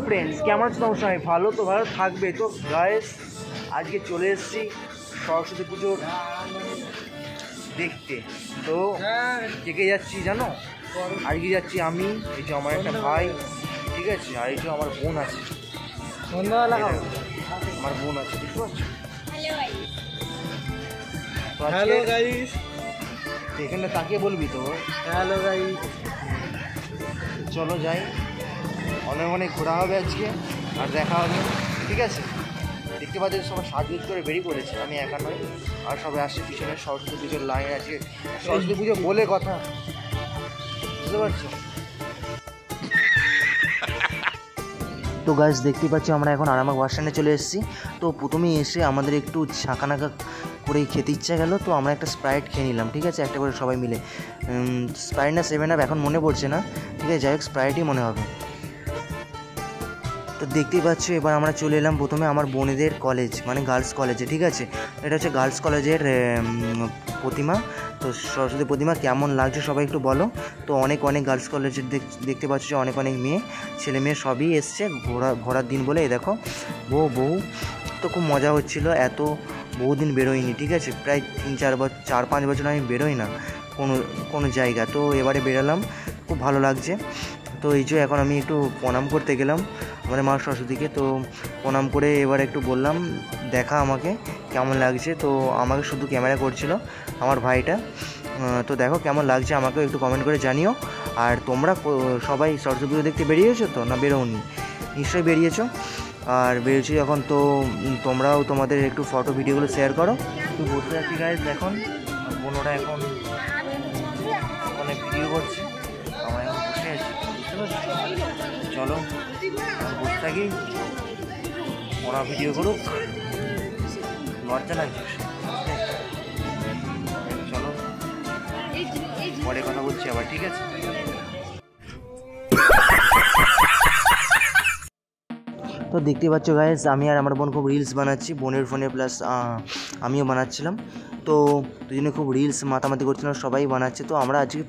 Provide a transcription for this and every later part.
Friends, কেমন আছো তোমার সবাই? ভালো তো, ভালো থাকবে তো। গাইস, আজকে চলে এসেছি সরস্বতী পুজোর দেখতে। তো কে যাচ্ছি জানো? আজকে যাচ্ছি আমি, এই যে আমার একটা ভাই, ঠিক আছে, আর এই যে আমার বোন আছে, আমার বোন আছে, বুঝতে পারছো? হ্যালো গাইস, এখানে তাকিয়ে বলবি তো হ্যালো গাইস। চলো যাই, অনেক অনেক ঘোরা হবে আজকে আর দেখা হবে, ঠিক আছে? দেখতে পাচ্ছি সবাই সাজগুজ করে বেরিয়ে পড়েছে, আমি একা নয়, আর সবাই আসছে পিছনে। সরস্বতী পুজোর লাইন আছে, সরস্বতী পুজো বলে কথা, বুঝতে পারছো? তো গাইস, দেখতেই পাচ্ছি আমরা এখন আরামবাগ বাস স্ট্যান্ডে চলে এসেছি। তো প্রথমেই এসে আমাদের একটু ছাঁকানাকা করেই খেতে ইচ্ছা গেল, তো আমরা একটা স্প্রাইট খেয়ে নিলাম, ঠিক আছে, একটা করে সবাই মিলে। স্প্রাইট না 7 আপ এখন মনে পড়ছে না, ঠিক আছে, যাই হোক স্প্রাইটই মনে হবে। তো দেখতেই পাচ্ছ এবার আমরা চলে এলাম প্রথমে আমার বোনেদের কলেজ, মানে গার্লস কলেজে, ঠিক আছে। এটা হচ্ছে গার্লস কলেজের প্রতিমা। তো সরস্বতী প্রতিমা কেমন লাগছে সবাই একটু বলো। তো অনেক অনেক গার্লস কলেজের দেখতে পাচ্ছ যে অনেক অনেক মেয়ে, ছেলে মেয়ে সবই এসছে ঘোরার দিন বলে। এই দেখো বহু তো খুব মজা হচ্ছিলো, এত বহুদিন বেরোয়নি, ঠিক আছে, প্রায় 4-5 বছর আমি বেরোই না কোনো জায়গা। তো এবারে বেরোলাম, খুব ভালো লাগছে। তো এই যে এখন আমি একটু প্রণাম করতে গেলাম আমাদের মা সরস্বতীকে। তো প্রণাম করে এবার একটু বললাম দেখা আমাকে কেমন লাগছে। তো আমাকে শুধু ক্যামেরা করছিল আমার ভাইটা। তো দেখো কেমন লাগছে আমাকেও একটু কমেন্ট করে জানিও। আর তোমরা সবাই সরস্বতী পুজো দেখতে বেরিয়েছো তো, না বেরোনি? নিশ্চয়ই বেরিয়েছো। আর বেরিয়েছি যখন, তো তোমরাও তোমাদের একটু ফটো ভিডিওগুলো শেয়ার করো। একটু বসে আছি গাইজ, এখন বোনরা এখন অনেক ভিডিও করছে, আমরা এখন বসে আছি, বুঝতে পারছি? চলো বসে থাকি, ওরা ভিডিও করুক, লজ্জা লাগছে। চলো পরে কথা বলছি আবার, ঠিক আছে? তো দেখতে পাচ্ছ গাইস, আমি আর আমার বোন খুব রিলস বানাচ্ছি, বোনের ফোনে প্লাস আমিও বানাচ্ছিলাম। তো দুজনে খুব রিলস মাতামাতি করছিলাম, সবাই বানাচ্ছে। তো আমরা আজকে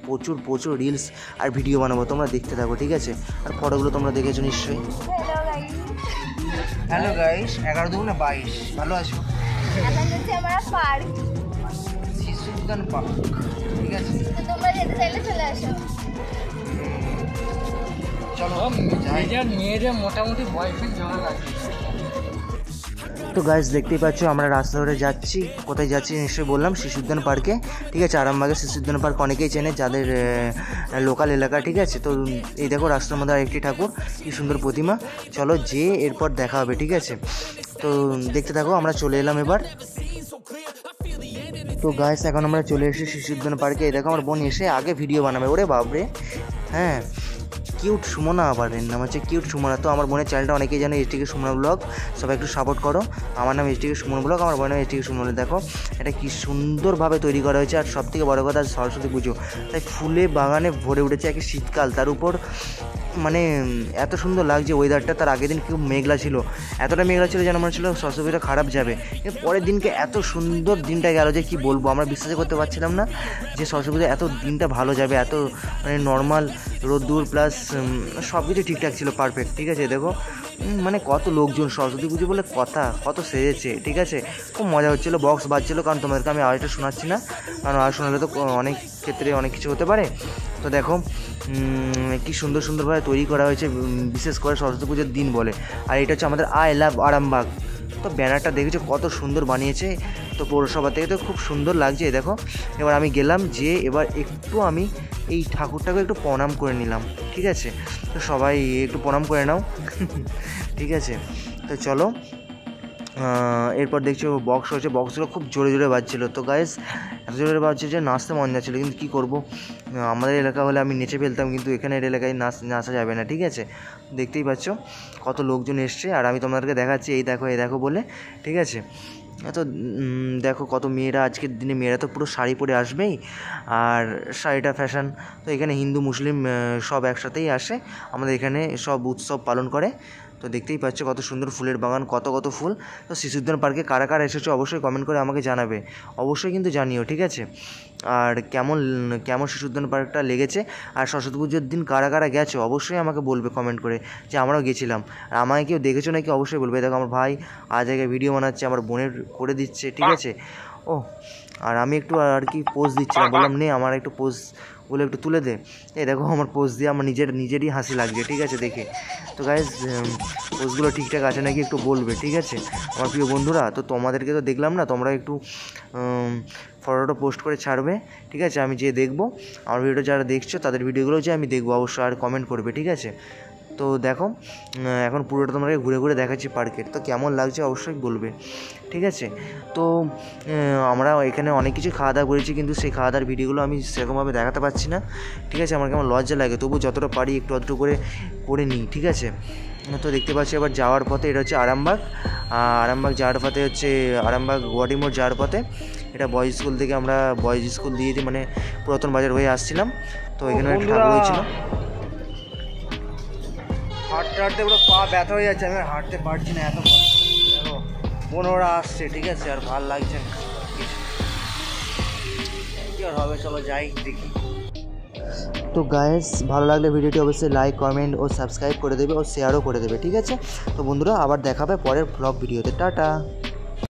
প্রচুর রিলস আর ভিডিও বানাবো, তোমরা দেখতে থাকো, ঠিক আছে? আর ফটোগুলো তোমরা দেখেছো নিশ্চয়ই। হ্যালো গাইস, 11-22, ভালো আছো? শিশু উদ্যান পার্ক, ঠিক আছে, তোমরা যেতে চাইলে চলে আসো। তো গাইস দেখতেই পাচ্ছ আমরা রাস্তা ধরে যাচ্ছি, কোথায় যাচ্ছি নিশ্চয়ই বললাম, শিশু উদ্যান পার্কে, ঠিক আছে। আরামবাগের শিশু উদ্যান পার্ক অনেকেই চেনে যাদের লোকাল এলাকা, ঠিক আছে। তো এই দেখো রাস্তার মধ্যে আরেকটি ঠাকুর, কি সুন্দর প্রতিমা। চলো যে এরপর দেখা হবে, ঠিক আছে? তো দেখতে থাকো, আমরা চলে এলাম এবার। তো গাইস এখন আমরা চলে এসেছি শিশু উদ্যান পার্কে। এই দেখো আমার বোন এসে আগে ভিডিও বানাবে, ওরে বাপরে, হ্যাঁ, কিউট সুমনা, আবার এর নাম হচ্ছে কিউট সুমনা। তো আমার বোনের চ্যানেলটা অনেকেই জানে, এইচডিকে সুমনা ব্লগ, সবাই একটু সাপোর্ট করো। আমার নাম এইচডিকে সুমন ব্লগ, আমার বোনের এইচডিকে সুমন। দেখো এটা কি সুন্দরভাবে তৈরি করা হয়েছে, আর সব থেকে বড়ো কথা সরস্বতী পুজো, তাই ফুলে বাগানে ভরে উঠেছে, একে শীতকাল, তার উপর মানে এত সুন্দর লাগছে ওয়েদারটা। তার আগের দিন খুব মেঘলা ছিল, এতটা মেঘলা ছিল যেন মনে হচ্ছিলো সরস্বতী পুজোটা খারাপ যাবে। কিন্তু পরের দিনকে এত সুন্দর দিনটা গেল যে কি বলবো, আমরা বিশ্বাসই করতে পারছিলাম না যে সরস্বতী পুজো এত দিনটা ভালো যাবে। এত মানে নর্মাল রোদ্দুর প্লাস সব কিছু ঠিকঠাক ছিল, পারফেক্ট, ঠিক আছে। দেখো মানে কত লোকজন, সরস্বতী পুজো বলে কথা, কত সেজেছে, ঠিক আছে। খুব মজা হচ্ছিলো, বক্স বাজছিলো, কারণ তোমাদেরকে আমি আওয়াজটা শোনাচ্ছি না, কারণ আওয়াজ শোনালে তো অনেক ক্ষেত্রে অনেক কিছু হতে পারে। তো দেখো কি সুন্দরভাবে তৈরি করা হয়েছে, বিশেষ করে সরস্বতী পুজোর দিন বলে। আর এটা হচ্ছে আমাদের আই লাভ আরামবাগ। তো ব্যানারটা দেখেছো কত সুন্দর বানিয়েছে, তো পৌরসভা থেকে, তো খুব সুন্দর লাগছে। দেখো এবার আমি গেলাম, যে এবার একটু আমি এই ঠাকুরটাকে একটু প্রণাম করে নিলাম, ঠিক আছে। তো সবাই একটু প্রণাম করে নাও, ঠিক আছে। তো চলো এরপর দেখছো বক্স হচ্ছে, বক্সগুলো খুব জোরে বাজছিলো। তো গাইস এত জোরে বাজছে যে নাচতে মন যাচ্ছিলো, কিন্তু কী করবো, আমাদের এলাকা হলে আমি নেচে ফেলতাম, কিন্তু এখানের এলাকায় নাচা যাবে না, ঠিক আছে। দেখতেই পাচ্ছ কত লোকজন এসছে, আর আমি তোমাদেরকে দেখাচ্ছি এই দেখো বলে, ঠিক আছে। তো দেখো কত মেয়েরা, আজকের দিনে মেয়েরা তো পুরো শাড়ি পরে আসবেই, আর শাড়িটা ফ্যাশন। তো এখানে হিন্দু মুসলিম সব একসাথেই আসে, আমাদের এখানে সব উৎসব পালন করে। তো দেখতেই পাচ্ছ কত সুন্দর ফুলের বাগান, কত ফুল। তো শিশু উদ্যান পার্কে কারা এসেছো অবশ্যই কমেন্ট করে আমাকে জানাবে, অবশ্যই কিন্তু জানিও, ঠিক আছে। আর কেমন কেমন শিশু উদ্যান পার্কটা লেগেছে, আর সরস্বতী পুজোর দিন কারা কারা গেছো অবশ্যই আমাকে বলবে কমেন্ট করে যে আমরাও গেছিলাম। আর আমাকে কেউ দেখেছো নাকি অবশ্যই বলবে। দেখো আমার ভাই আজ আগে ভিডিও বানাচ্ছে, আমার বোনের করে দিচ্ছে, ঠিক আছে। ও আর আমি একটু আর কি পোজ দিচ্ছিলাম, বললাম নে আমার একটু পোজগুলো একটু তুলে দে। এই দেখো আমার পোজ দিয়ে আমার নিজেরই হাসি লাগছে, ঠিক আছে দেখে। তো গাইজ পোজগুলো ঠিকঠাক আছে নাকি একটু বলবে, ঠিক আছে আমার প্রিয় বন্ধুরা। তো তোমাদেরকে তো দেখলাম না, তোমরা একটু ফটোটা পোস্ট করে ছাড়বে, ঠিক আছে। আমি যে দেখবো আমার ভিডিওটা যারা দেখছো তাদের ভিডিওগুলো যে আমি দেখবো অবশ্যই, আর কমেন্ট করবে, ঠিক আছে। তো দেখো এখন পুরোটা তোমাকে ঘুরে ঘুরে দেখাচ্ছি পার্কের, তো কেমন লাগছে অবশ্যই বলবে, ঠিক আছে। তো আমরা এখানে অনেক কিছু খাওয়া দাওয়া করেছি, কিন্তু সেই খাওয়া দাওয়ার ভিডিওগুলো আমি সেরকমভাবে দেখাতে পারছি না, ঠিক আছে। আমার কেমন লজ্জা লাগে, তবু যতটা পারি একটু আধটু করে নিই, ঠিক আছে। তো দেখতে পাচ্ছি এবার যাওয়ার পথে, এটা হচ্ছে আরামবাগ যাওয়ার পথে হচ্ছে আরামবাগ গুয়াহাটি মোড় যাওয়ার পথে। এটা বয়েজ স্কুল থেকে আমরা বয়েজ স্কুল দিয়ে মানে পুরাতন বাজার হয়ে আসছিলাম। তো এখানে একটা ঠাকুর হয়েছিল, হাঁটতে হাঁটতে পুরো পা ব্যথা হয়ে যাচ্ছে, আমি হাঁটতে পারছি না, এত দেখো বোনরা আসছে, ঠিক আছে। আর ভাল লাগছে না, কি আর হবে, চলো যাই দেখি। তো গাইস ভালো লাগলে ভিডিওটি অবশ্যই লাইক কমেন্ট ও সাবস্ক্রাইব করে দেবে ও শেয়ারও করে দেবে, ঠিক আছে। তো বন্ধুরা আবার দেখাবে পরের ব্লগ ভিডিওতে, টাটা।